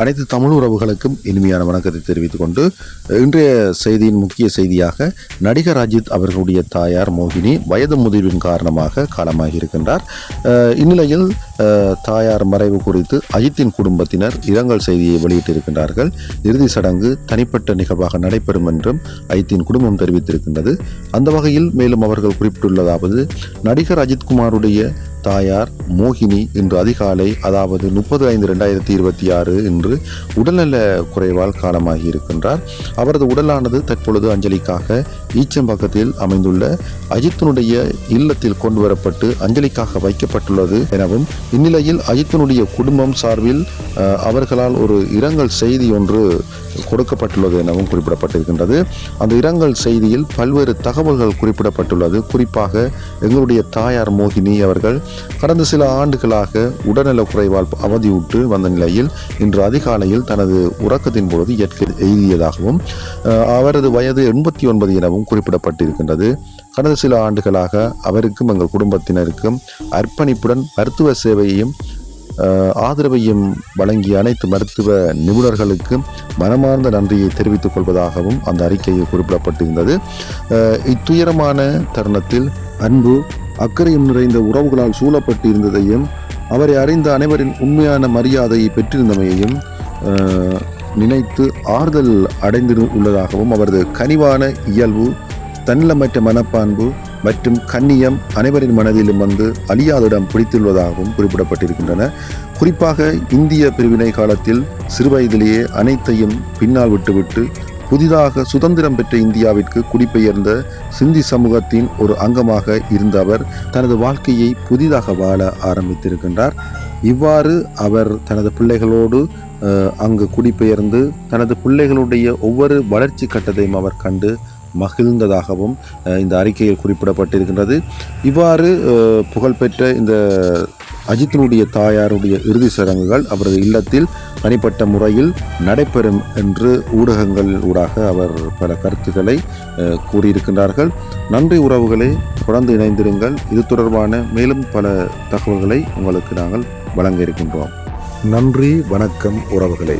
அனைத்து தமிழ் உறவுகளுக்கும் இனிமையான வணக்கத்தை தெரிவித்துக் கொண்டு இன்றைய செய்தியின் முக்கிய செய்தியாக நடிகர் அஜித் அவர்களுடைய தாயார் மோகினி வயது முதிர்வின் காரணமாக காலமாகி இருக்கின்றார். இந்நிலையில் தாயார் மறைவு குறித்து அஜித்தின் குடும்பத்தினர் இரங்கல் செய்தியை வெளியிட்டிருக்கின்றார்கள். இறுதி சடங்கு தனிப்பட்ட நிகழ்வாக நடைபெறும் என்றும் அஜித்தின் குடும்பம் தெரிவித்திருக்கின்றது. அந்த வகையில் மேலும் அவர்கள் குறிப்பிட்டுள்ளதாவது, நடிகர் அஜித்குமாருடைய தாயார் மோகினி இன்று அதிகாலை, அதாவது 30/5/2026 இன்று உடல்நல குறைவால் காலமாகி இருக்கின்றார். அவரது உடலானது தற்பொழுது அஞ்சலிக்காக ஈச்சம்பாக்கத்தில் அமைந்துள்ள அஜித்தினுடைய இல்லத்தில் கொண்டு வரப்பட்டு அஞ்சலிக்காக வைக்கப்பட்டுள்ளது எனவும், இந்நிலையில் அஜித்தினுடைய குடும்பம் சார்பில் அவர்களால் ஒரு இரங்கல் செய்தி ஒன்று கொடுக்கப்பட்டுள்ளது எனவும் குறிப்பிடப்பட்டிருக்கின்றது. அந்த இரங்கல் செய்தியில் பல்வேறு தகவல்கள் குறிப்பிடப்பட்டுள்ளது. குறிப்பாக எங்களுடைய தாயார் மோகினி அவர்கள் கடந்த சில ஆண்டுகளாக உடல்நல குறைவால் அவதியுற்று வந்த நிலையில் இன்று அதிகாலையில் தனது உறக்கத்தின் பொழுது இயற்கை எய்தியதாகவும் அவரது வயது 89 எனவும் குறிப்பிடப்பட்டிருக்கின்றது. கடந்த சில ஆண்டுகளாக அவருக்கும் எங்கள் குடும்பத்தினருக்கும் அர்ப்பணிப்புடன் மருத்துவ சேவையையும் ஆதரவையும் வழங்கிய அனைத்து மருத்துவ நிபுணர்களுக்கும் மனமார்ந்த நன்றியை தெரிவித்துக் கொள்வதாகவும் அந்த அறிக்கையில் குறிப்பிடப்பட்டிருந்தது. இத்துயரமான தருணத்தில் அன்பு அக்கறையும் நிறைந்த உறவுகளால் சூழப்பட்டு இருந்ததையும், அவரை அறிந்த அனைவரின் உண்மையான மரியாதையை பெற்றிருந்தமையையும் நினைத்து ஆறுதல் அடைந்துள்ளதாகவும், அவரது கனிவான இயல்பு, தன்னலமற்ற மனப்பான்பு மற்றும் கண்ணியம் அனைவரின் மனதிலும் வந்து அழியாத இடம் பிடித்துள்ளதாகவும் குறிப்பிடப்பட்டிருக்கின்றன. குறிப்பாக இந்திய பிரிவினை காலத்தில் சிறுவயதிலேயே அனைத்தையும் பின்னால் விட்டுவிட்டு புதிதாக சுதந்திரம் பெற்ற இந்தியாவிற்கு குடிபெயர்ந்த சிந்தி சமூகத்தின் ஒரு அங்கமாக இருந்த அவர் தனது வாழ்க்கையை புதிதாக வாழ ஆரம்பித்திருக்கின்றார். இவ்வாறு அவர் தனது பிள்ளைகளோடு அங்கு குடிபெயர்ந்து தனது பிள்ளைகளுடைய ஒவ்வொரு வளர்ச்சி கட்டத்தையும் அவர் கண்டு மகிழ்ந்ததாகவும் இந்த அறிக்கையில் குறிப்பிடப்பட்டிருக்கின்றது. இவ்வாறு புகழ்பெற்ற இந்த அஜித்தினுடைய தாயாருடைய இறுதி சடங்குகள் அவரது இல்லத்தில் தனிப்பட்ட முறையில் நடைபெறும் என்று ஊடகங்கள் ஊடாக அவர் பல கருத்துக்களை கூறியிருக்கின்றார்கள். நன்றி உறவுகளை, தொடர்ந்து இணைந்திருங்கள். இது தொடர்பான மேலும் பல தகவல்களை உங்களுக்கு நாங்கள் வழங்க இருக்கின்றோம். நன்றி, வணக்கம் உறவுகளை.